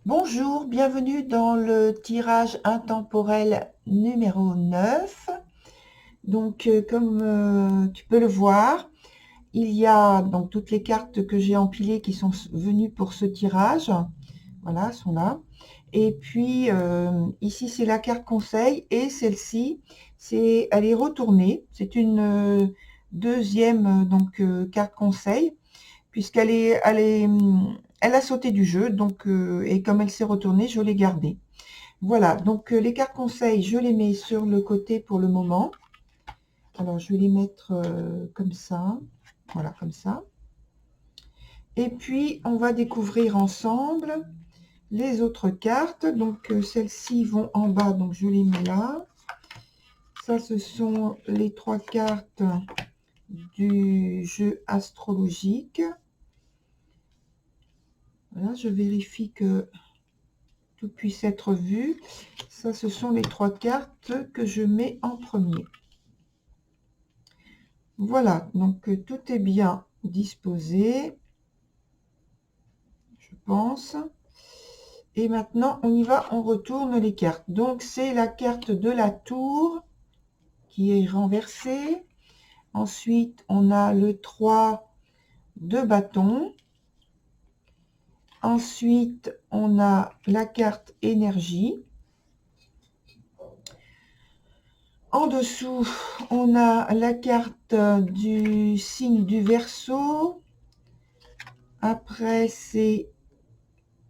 Bonjour, bienvenue dans le tirage intemporel numéro 9. Donc, comme tu peux le voir, il y a donc toutes les cartes que j'ai empilées qui sont venues pour ce tirage. Voilà, sont là. Et puis, ici, c'est la carte conseil et celle-ci, elle est retournée. C'est une deuxième carte conseil elle a sauté du jeu, donc et comme elle s'est retournée, je l'ai gardée. Voilà, donc les cartes conseils, je les mets sur le côté pour le moment. Alors, je vais les mettre comme ça. Voilà, comme ça. Et puis, on va découvrir ensemble les autres cartes. Donc, celles-ci vont en bas, donc je les mets là. Ça, ce sont les 3 cartes du jeu astrologique. Voilà, je vérifie que tout puisse être vu. Ça, ce sont les 3 cartes que je mets en premier. Voilà, donc tout est bien disposé, je pense. Et maintenant, on y va, on retourne les cartes. Donc, c'est la carte de la tour qui est renversée. Ensuite, on a le 3 de bâton. Ensuite, on a la carte énergie. En dessous, on a la carte du signe du Verseau. Après, c'est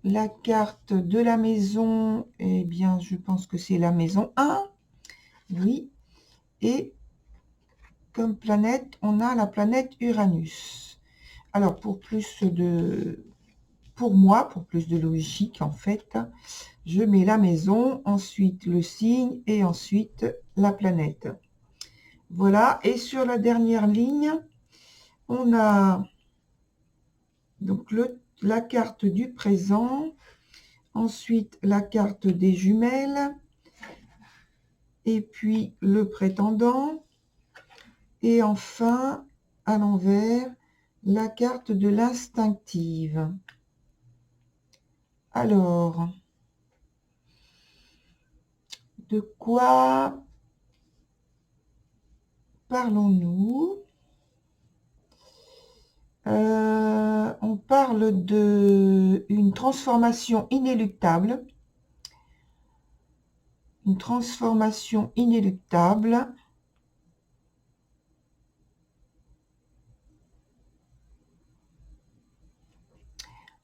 la carte de la maison. Eh bien, je pense que c'est la maison 1. Oui. Et comme planète, on a la planète Uranus. Alors, pour moi, pour plus de logique, en fait, je mets la maison, ensuite le signe et ensuite la planète. Voilà, et sur la dernière ligne, on a donc la carte du présent, ensuite la carte des jumelles, et puis le prétendant, et enfin, à l'envers, la carte de l'instinctive. Alors, de quoi parlons-nous? On parle d'une transformation inéluctable. Une transformation inéluctable.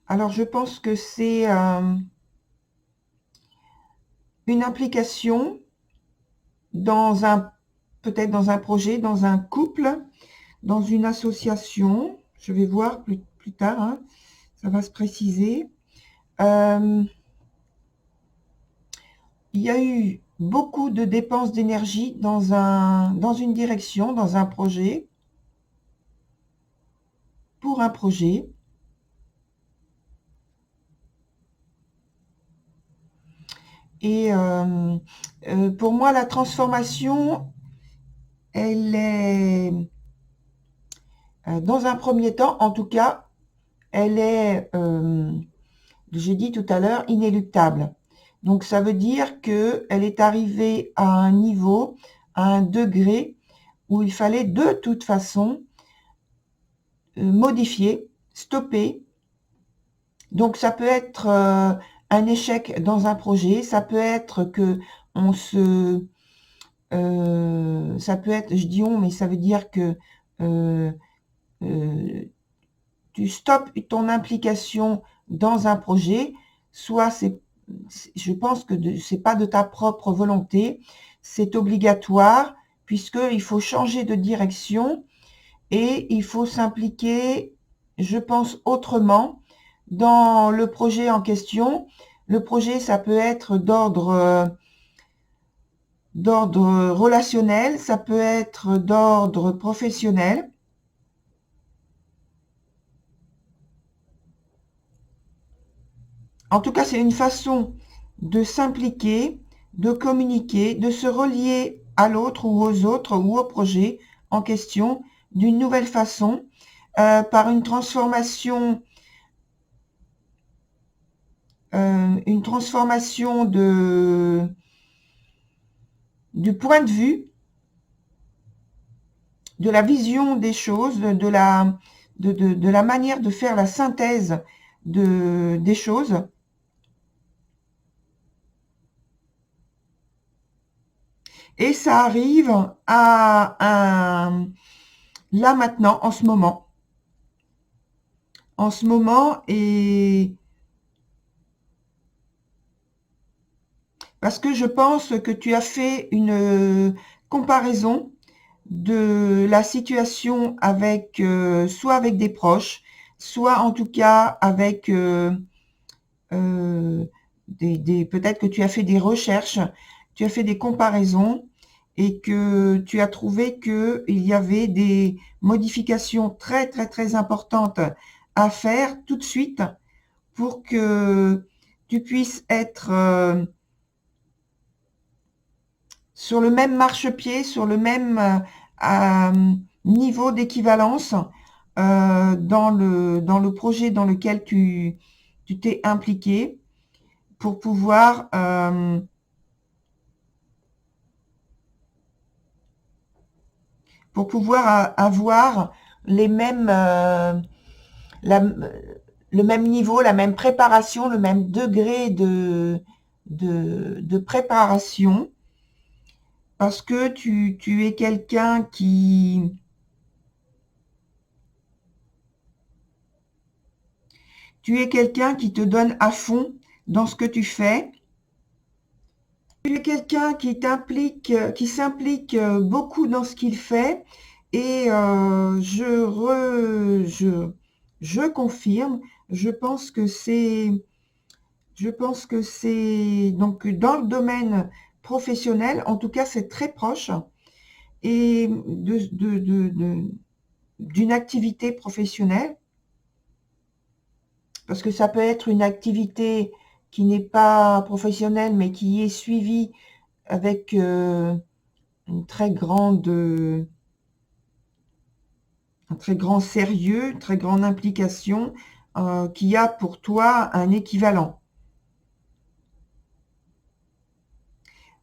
Alors, je pense que c'est une implication peut-être dans un projet, dans un couple, dans une association. Je vais voir plus tard, hein, ça va se préciser. Il y a eu beaucoup de dépenses d'énergie dans une direction, dans un projet, pour un projet. Et pour moi, la transformation, elle est, dans un premier temps, en tout cas, elle est, j'ai dit tout à l'heure, inéluctable. Donc, ça veut dire qu'elle est arrivée à un niveau, à un degré où il fallait de toute façon modifier, stopper. Donc, ça peut être un échec dans un projet, ça peut être que ça peut être, je dis on, mais ça veut dire que euh, euh, tu stoppes ton implication dans un projet, soit je pense que c'est pas de ta propre volonté, c'est obligatoire puisqu'il faut changer de direction et il faut s'impliquer, je pense, autrement dans le projet en question. Le projet, ça peut être d'ordre relationnel, ça peut être d'ordre professionnel. En tout cas, c'est une façon de s'impliquer, de communiquer, de se relier à l'autre ou aux autres ou au projet en question d'une nouvelle façon, par une transformation une transformation du point de vue, de la vision des choses, de la manière de faire la synthèse des choses. Et ça arrive là maintenant, en ce moment. En ce moment, et parce que je pense que tu as fait une comparaison de la situation avec soit avec des proches, soit en tout cas avec peut-être que tu as fait des recherches, tu as fait des comparaisons et que tu as trouvé qu'il y avait des modifications très très très importantes à faire tout de suite pour que tu puisses être sur le même marchepied, sur le même niveau d'équivalence dans le projet dans lequel tu t'es impliqué pour pouvoir avoir les mêmes le même niveau, la même préparation, le même degré de préparation, parce que tu es quelqu'un qui te donne à fond dans ce que tu fais. Tu es quelqu'un qui s'implique beaucoup dans ce qu'il fait, et je confirme, je pense que c'est donc dans le domaine professionnel, en tout cas c'est très proche, et d'une activité professionnelle, parce que ça peut être une activité qui n'est pas professionnelle mais qui est suivie avec un très grand sérieux, une très grande implication, qui a pour toi un équivalent.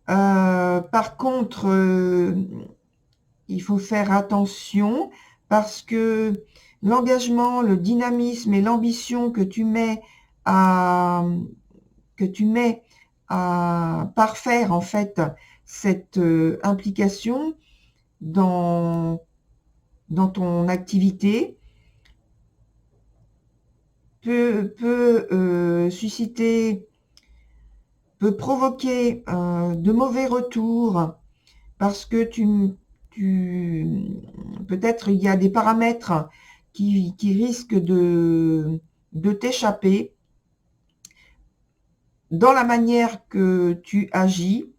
Par contre, il faut faire attention, parce que l'engagement, le dynamisme et l'ambition que tu mets à parfaire en fait cette implication dans ton activité peut provoquer de mauvais retours, parce que peut-être il y a des paramètres qui risquent de t'échapper dans la manière que tu agis.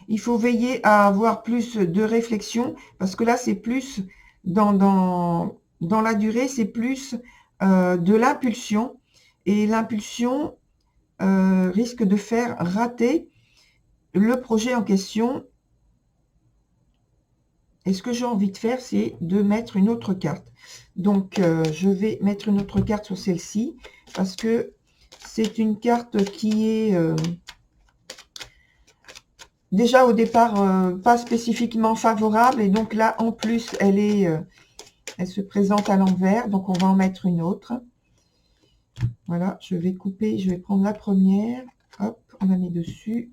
Il faut veiller à avoir plus de réflexion, parce que là, c'est plus dans la durée, c'est plus de l'impulsion. Et l'impulsion risque de faire rater le projet en question. Et ce que j'ai envie de faire, c'est de mettre une autre carte. Donc, je vais mettre une autre carte sur celle-ci, parce que c'est une carte qui est déjà au départ pas spécifiquement favorable, et donc là en plus elle se présente à l'envers, donc on va en mettre une autre. Voilà, je vais couper, je vais prendre la première, hop, on la met dessus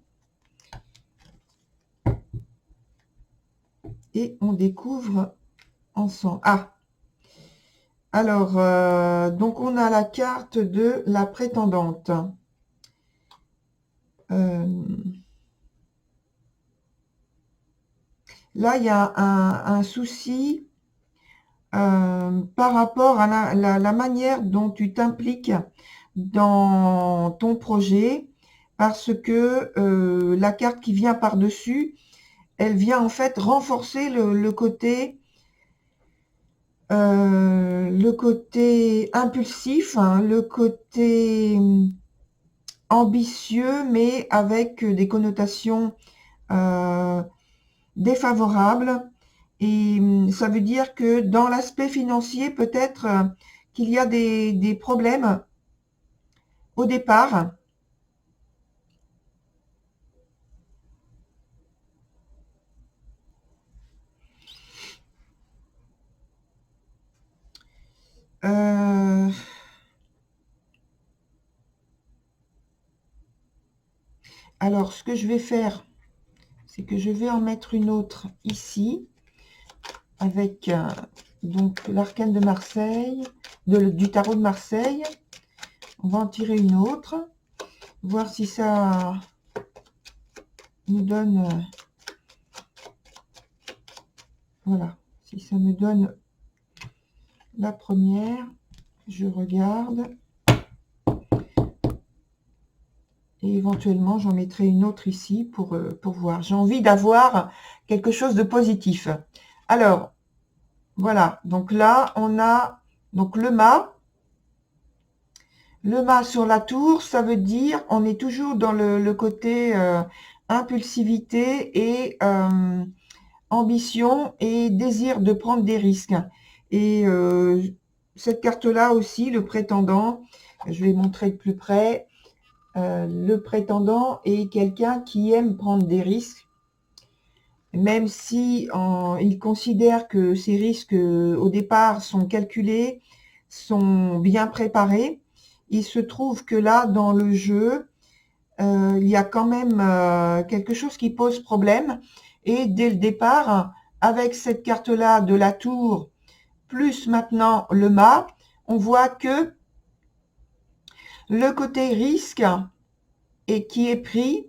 et on découvre ensemble. Alors donc on a la carte de la prétendante. Là, il y a un souci par rapport à la manière dont tu t'impliques dans ton projet, parce que la carte qui vient par-dessus, elle vient en fait renforcer le côté impulsif, hein, le côté ambitieux, mais avec des connotations défavorables. Et ça veut dire que dans l'aspect financier, peut-être qu'il y a des problèmes au départ. Alors, ce que je vais faire, c'est que je vais en mettre une autre ici, avec donc l'arcane de Marseille, du tarot de Marseille. On va en tirer une autre, voir si ça nous donne, voilà, si ça me donne la première. Je regarde. Et éventuellement, j'en mettrai une autre ici pour voir. J'ai envie d'avoir quelque chose de positif. Alors, voilà. Donc là, on a donc le mât. Le mât sur la tour, ça veut dire on est toujours dans le côté impulsivité et ambition et désir de prendre des risques. Et cette carte-là aussi, le prétendant, je vais montrer de plus près. Le prétendant est quelqu'un qui aime prendre des risques, même si il considère que ces risques au départ sont calculés, sont bien préparés. Il se trouve que là, dans le jeu, il y a quand même quelque chose qui pose problème. Et dès le départ, avec cette carte-là de la tour, plus maintenant le mât, on voit que le côté risque et qui est pris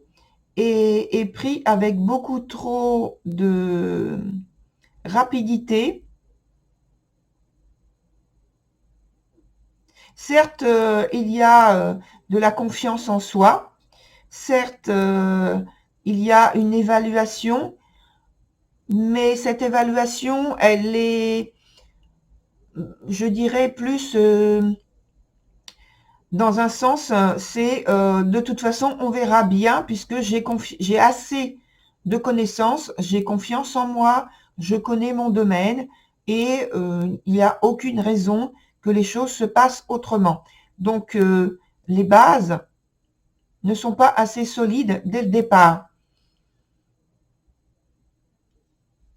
est pris avec beaucoup trop de rapidité. Certes, il y a de la confiance en soi. Certes, il y a une évaluation, mais cette évaluation, elle est, je dirais, plus dans un sens, c'est de toute façon, on verra bien puisque j'ai assez de connaissances, j'ai confiance en moi, je connais mon domaine et il n'y a aucune raison que les choses se passent autrement. Donc, les bases ne sont pas assez solides dès le départ.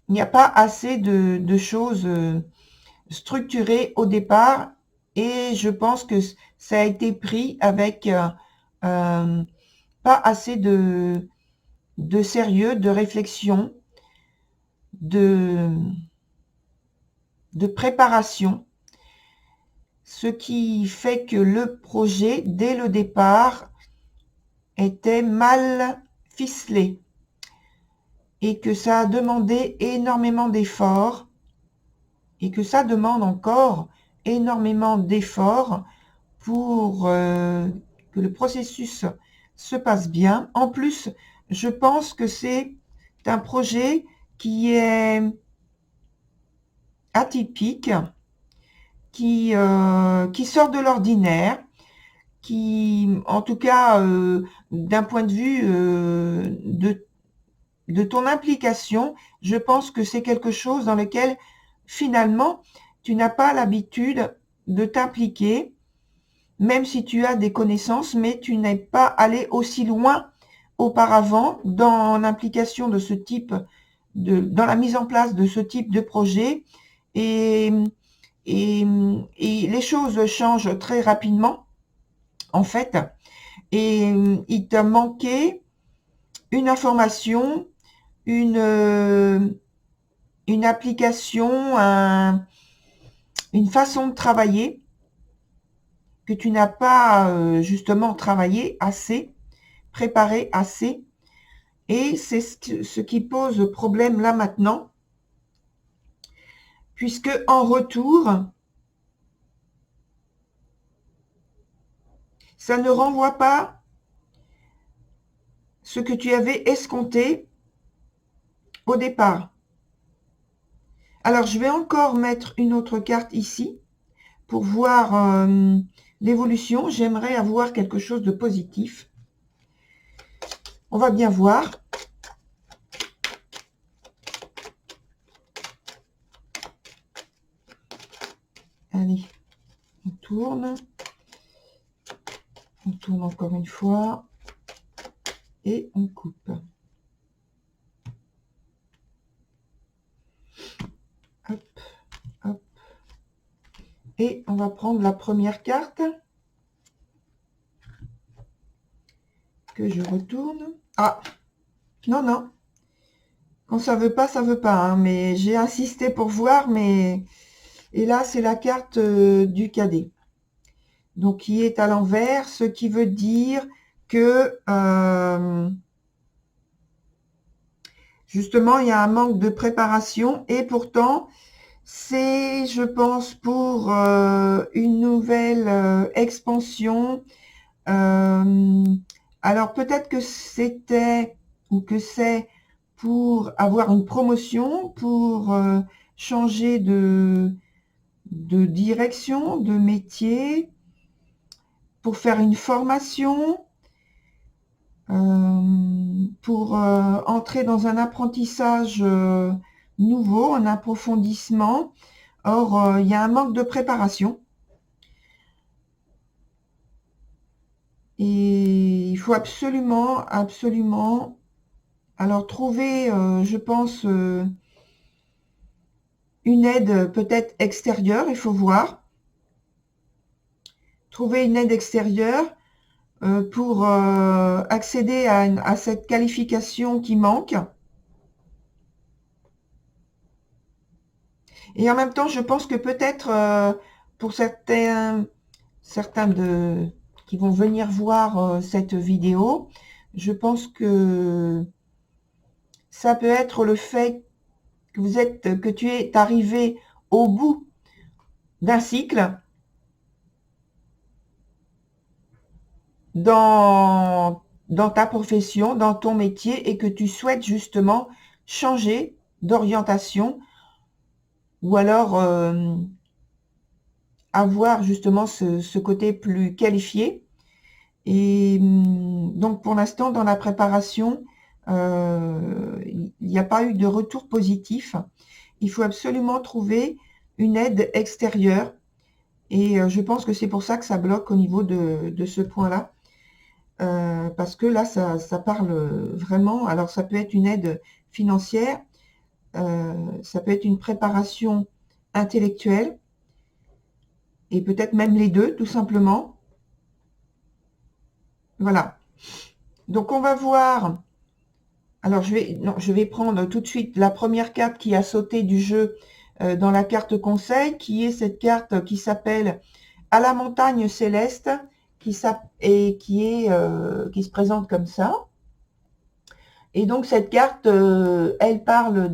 Il n'y a pas assez de choses structurées au départ et je pense que ça a été pris avec pas assez de sérieux, de réflexion, de préparation, ce qui fait que le projet, dès le départ, était mal ficelé et que ça a demandé énormément d'efforts et que ça demande encore énormément d'efforts pour que le processus se passe bien. En plus, je pense que c'est un projet qui est atypique, qui sort de l'ordinaire, qui, en tout cas, d'un point de vue de ton implication, je pense que c'est quelque chose dans lequel, finalement, tu n'as pas l'habitude de t'impliquer, même si tu as des connaissances, mais tu n'es pas allé aussi loin auparavant dans l'implication de ce type, dans la mise en place de ce type de projet. Et les choses changent très rapidement, en fait. Et il t'a manqué une information, une application, une façon de travailler que tu n'as pas justement travaillé assez, préparé assez. Et c'est ce qui pose problème là maintenant, puisque en retour, ça ne renvoie pas ce que tu avais escompté au départ. Alors, je vais encore mettre une autre carte ici pour voir l'évolution. J'aimerais avoir quelque chose de positif. On va bien voir. Allez. On tourne encore une fois et on coupe. Hop, hop. Et on va prendre la première carte que je retourne. Ah, non, non. Quand ça veut pas, ça veut pas. Hein, mais j'ai insisté pour voir, mais... Et là, c'est la carte du cadet. Donc, qui est à l'envers, ce qui veut dire que... justement, il y a un manque de préparation. Et pourtant, c'est, je pense, pour une nouvelle expansion. Alors, peut-être que c'était ou que c'est pour avoir une promotion, pour changer de direction, de métier, pour faire une formation, pour entrer dans un apprentissage nouveau, un approfondissement. Or, il y a un manque de préparation. Et il faut absolument, absolument, alors trouver, je pense, une aide peut-être extérieure, il faut voir. Trouver une aide extérieure pour accéder à cette qualification qui manque. Et en même temps, je pense que peut-être pour certains qui vont venir voir cette vidéo, je pense que ça peut être le fait que tu es arrivé au bout d'un cycle dans ta profession, dans ton métier, et que tu souhaites justement changer d'orientation ou alors avoir justement ce côté plus qualifié. Et donc pour l'instant, dans la préparation, il n'y a pas eu de retour positif. Il faut absolument trouver une aide extérieure. Et je pense que c'est pour ça que ça bloque au niveau de ce point-là. Parce que là, ça parle vraiment. Alors, ça peut être une aide financière, ça peut être une préparation intellectuelle, et peut-être même les deux, tout simplement. Voilà. Donc, on va voir. Alors, je vais prendre tout de suite la première carte qui a sauté du jeu dans la carte conseil, qui est cette carte qui s'appelle « À la montagne céleste », qui se présente comme ça. Et donc, cette carte, elle parle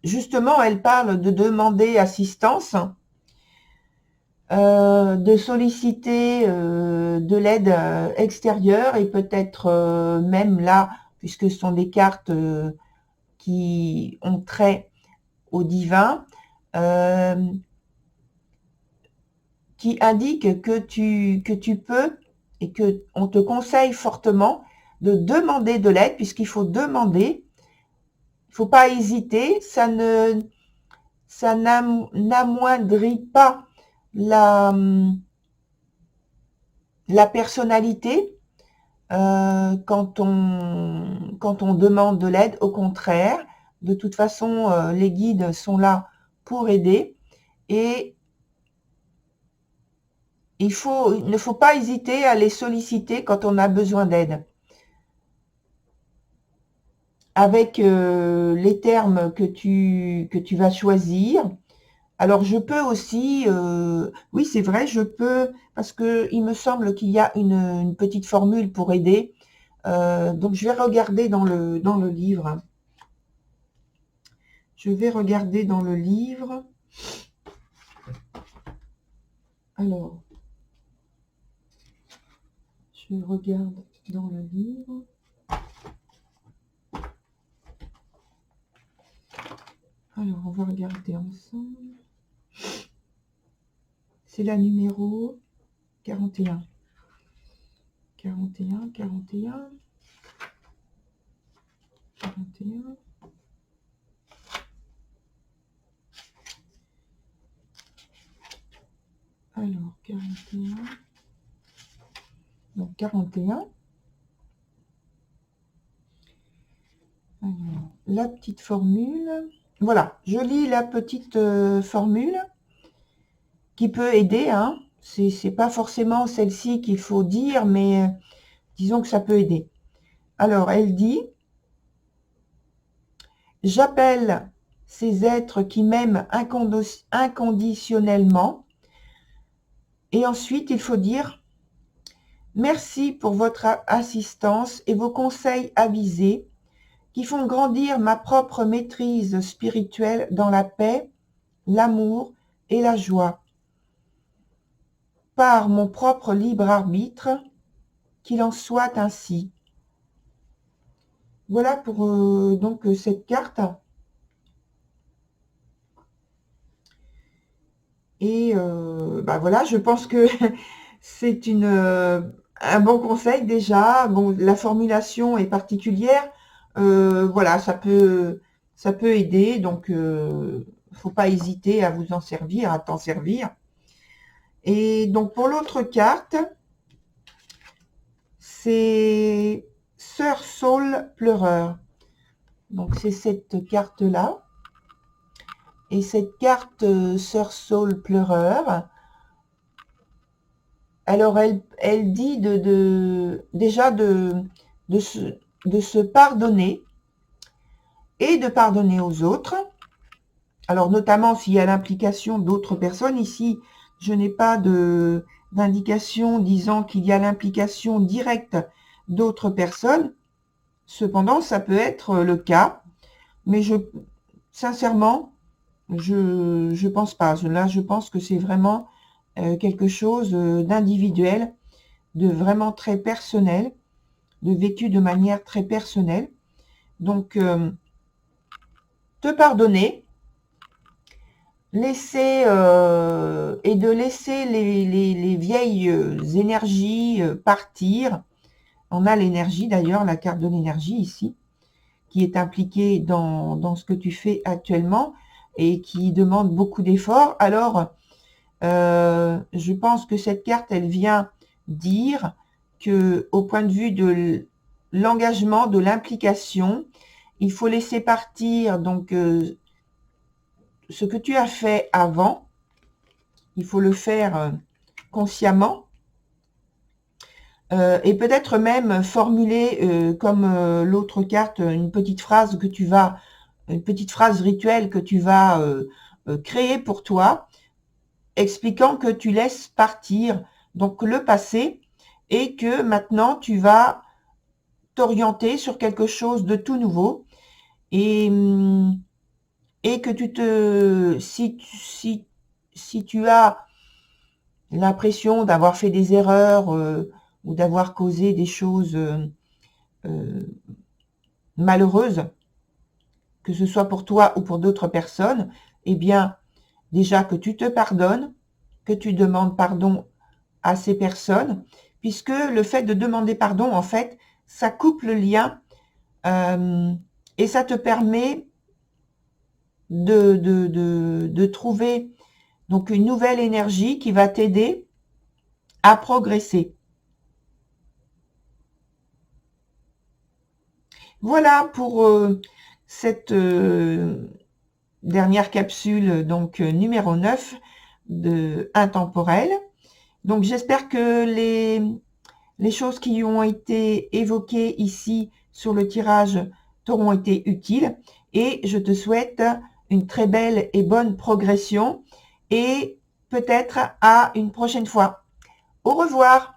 justement, elle parle de demander assistance, de solliciter de l'aide extérieure et peut-être même là, puisque ce sont des cartes qui ont trait au divin, qui indiquent que tu peux et que on te conseille fortement de demander de l'aide, puisqu'il faut demander, il ne faut pas hésiter, ça n'amoindrit pas la personnalité quand on demande de l'aide. Au contraire, de toute façon, les guides sont là pour aider, et il ne faut pas hésiter à les solliciter quand on a besoin d'aide. Avec les termes que tu vas choisir. Alors, je peux aussi, oui, c'est vrai, je peux, parce que il me semble qu'il y a une petite formule pour aider. Donc, je vais regarder dans le livre. Je vais regarder dans le livre. Alors, je regarde dans le livre. Alors, on va regarder ensemble. C'est la numéro 41. 41, 41. 41. Alors, 41. Donc, 41. Alors, la petite formule. Voilà, je lis la petite formule qui peut aider. Hein. C'est pas forcément celle-ci qu'il faut dire, mais disons que ça peut aider. Alors, elle dit: j'appelle ces êtres qui m'aiment inconditionnellement. Et ensuite, il faut dire: merci pour votre assistance et vos conseils avisés qui font grandir ma propre maîtrise spirituelle dans la paix, l'amour et la joie. Par mon propre libre arbitre, qu'il en soit ainsi. Voilà pour donc cette carte. Et voilà, je pense que c'est un bon conseil déjà. Bon, la formulation est particulière. Voilà, ça peut aider. Donc, faut pas hésiter à vous en servir, à t'en servir. Et donc, pour l'autre carte, c'est Sœur Saule Pleureur. Donc, c'est cette carte-là. Et cette carte Sœur Saule Pleureur, alors elle dit déjà de se pardonner et de pardonner aux autres. Alors notamment s'il y a l'implication d'autres personnes. Ici, je n'ai pas d'indication disant qu'il y a l'implication directe d'autres personnes. Cependant, ça peut être le cas. Mais sincèrement, je pense pas. Là, je pense que c'est vraiment quelque chose d'individuel, de vraiment très personnel, de vécu de manière très personnelle. Donc, te pardonner, laisser et de laisser les vieilles énergies partir. On a l'énergie d'ailleurs, la carte de l'énergie ici, qui est impliquée dans ce que tu fais actuellement et qui demande beaucoup d'efforts. Alors, je pense que cette carte, elle vient dire que, au point de vue de l'engagement, de l'implication, il faut laisser partir donc ce que tu as fait avant. Il faut le faire consciemment et peut-être même formuler comme l'autre carte une petite phrase rituelle que tu vas créer pour toi, expliquant que tu laisses partir donc le passé et que maintenant tu vas t'orienter sur quelque chose de tout nouveau et que si tu as l'impression d'avoir fait des erreurs ou d'avoir causé des choses malheureuses, que ce soit pour toi ou pour d'autres personnes, eh bien, déjà que tu te pardonnes, que tu demandes pardon à ces personnes, puisque le fait de demander pardon, en fait, ça coupe le lien et ça te permet de trouver donc une nouvelle énergie qui va t'aider à progresser. Voilà pour cette dernière capsule, donc numéro 9 de Intemporel. Donc j'espère que les choses qui ont été évoquées ici sur le tirage t'auront été utiles et je te souhaite une très belle et bonne progression et peut-être à une prochaine fois. Au revoir.